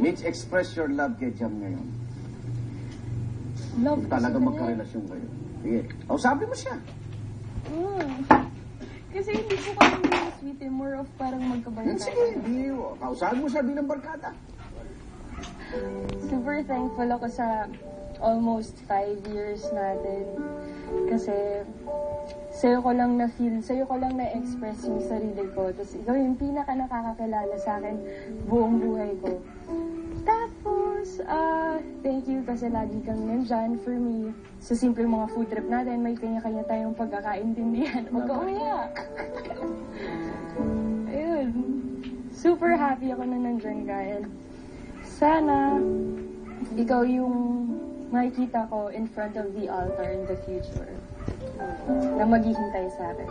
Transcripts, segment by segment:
Mitch, express your love kay Jam ngayon. Love Kung talaga magkarelasyon kayo. Sige. O, sabi mo siya. Kasi hindi ko kami sweet eh. More of parang magkabarkada. Sige, hindi. Kausapin mo siya bilang barkada. Super thankful ako sa almost 5 years natin. Kasi sa'yo ko lang na-feel, sa'yo ko lang na-express yung sarili ko. Tapos ikaw yung pinaka nakakakilala sa akin buong buhay ko. Tapos, thank you kasi lagi kang nandyan for me. Sa simple mga food trip natin, may kanya-kanya tayong pagkakaintindihan. Huwag ka umiyak. Ayun. Super happy ako na nandyan ka. And sana, ikaw yung makikita ko in front of the altar in the future. Na maghihintay sa akin.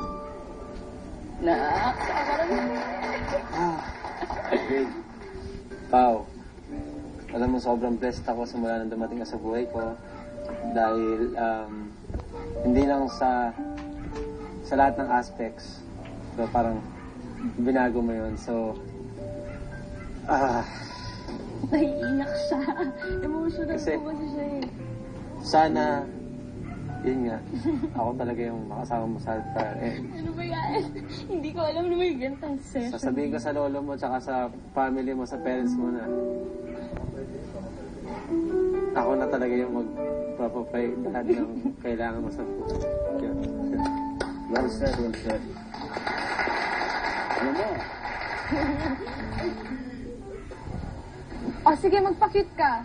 Okay. Pao, alam mo sobrang blessed ako simula nang dumating ka sa buhay ko. Dahil hindi lang sa lahat ng aspects, so parang binago mo yun. So, Naiiyak siya. Emotional Kasi- po kasi siya eh. sana, yun nga, ako talaga yung makasama mo sa altar. Ano ba yan? Hindi ko alam na may gantang session. Sasabihin ko sa lolo mo tsaka sa family mo, sa parents mo na ako na talaga yung magpapapay lahat ng kailangan mo sa buhay. Well said, well said. Ano mo? O sige, magpa-cute ka.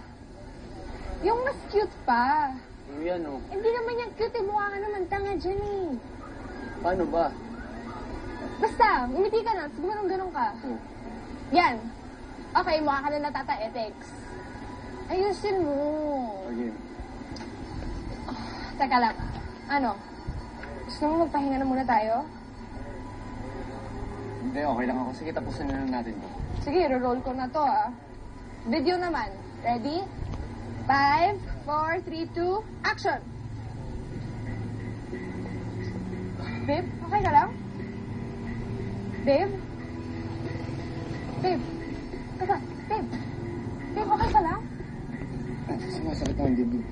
Yung mas cute pa. Yan o. Hindi naman yung cute eh. Mukha ka naman tanga dyan eh. Paano ba? Basta, umiti ka na. Siguro ganun ka. Yan. Okay, mukha ka na natata-ethics. Ayusin mo. Okay. Teka lang. Ano? Gusto mo magpahinga na muna tayo? Hindi, okay lang ako. Sige, tapusin na lang natin to. Sige, roll ko na to ah. Video naman. Ready? 5, 4, 3, 2, action! Babe, okay ka lang? Babe? Babe? Teka, babe? Babe, okay ka lang? Sumasakit ang dibdib.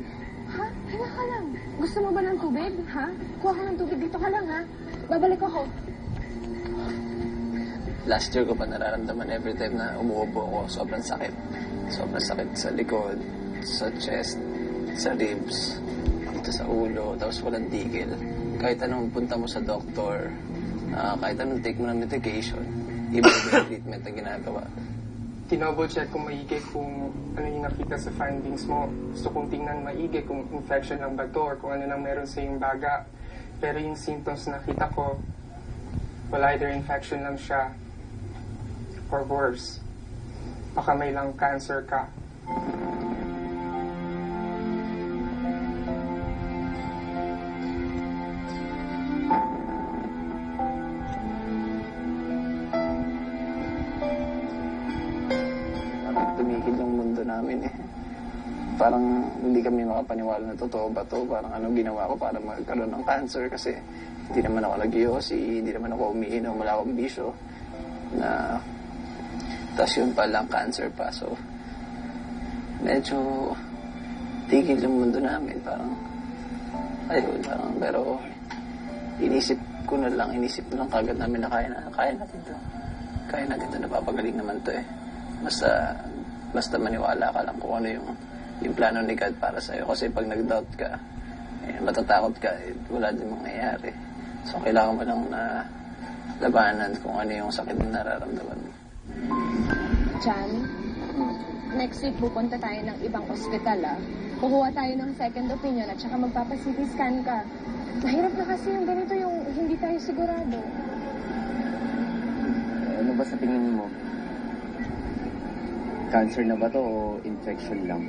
Ha? Hinga ka lang. Gusto mo ba ng tubig? Ha? Kuha ka ng tubig. Dito ka lang, ha? Babalik ako. Last year ko pa nararamdaman every time na umuubo ako. Sobrang sakit. Sobrang sakit sa likod, sa chest, sa ribs, dito sa ulo, tapos walang tigil. Kahit anong punta mo sa doktor, kahit anong take mo ng medication, iba-iba yung treatment na ginagawa. Tinouble check kung maigi kung ano yung nakita sa findings mo. Gusto kong tingnan maigi kung infection lang ba to or kung ano nang meron sa yung baga. Pero yung symptoms na nakita ko, well, either infection lang siya or worse. Baka may lung cancer ka. Tumigil yung mundo namin eh. Parang hindi kami makapaniwala na totoo ba to. Parang ano ginawa ko para magkaroon ng cancer kasi hindi naman ako nag-yosi, hindi naman ako umiinom, wala akong bisyo. Na, tas yun palang cancer pa. So, medyo tigil yung mundo namin. Parang, ayun, parang, pero inisip na lang kagad namin na kaya natin to. Kaya natin to, napapagaling naman to eh. Basta maniwala ka lang kung ano yung plano ni God para sa'yo. Kasi pag nag-doubt ka, matatakot ka, wala din mangyayari. So, kailangan mo lang na labanan kung ano yung sakit na nararamdaman mo. Jan, next week pupunta tayo ng ibang ospital ah. Kukuha tayo ng second opinion at saka magpapa-CT scan ka. Mahirap na kasi yung ganito yung hindi tayo sigurado. Ano ba sa tingin mo? Cancer na ba to o infection lang?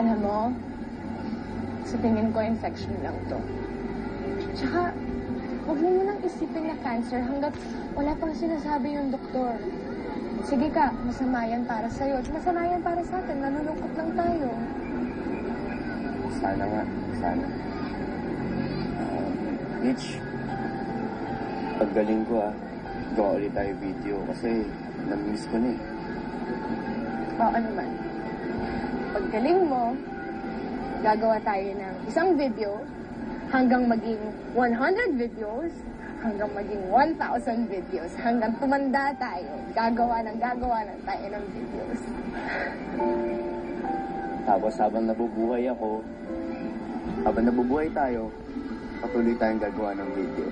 Alam mo, sa tingin ko infection lang to. Tsaka, huwag mo nang isipin na cancer hanggat wala pang sinasabi yung doktor. Sige ka, masama yan para sa'yo at masama yan para sa atin. Nalulungkot lang tayo. Sana nga, sana. Mitch, paggaling ko gawa ulit tayo video kasi namiss ko na eh. Oo naman. Paggaling mo, gagawa tayo ng isang video hanggang maging 100 videos, hanggang maging 1,000 videos, hanggang tumanda tayo, gagawa tayo ng videos. Tapos habang nabubuhay ako, habang nabubuhay tayo, patuloy tayong gagawa ng video.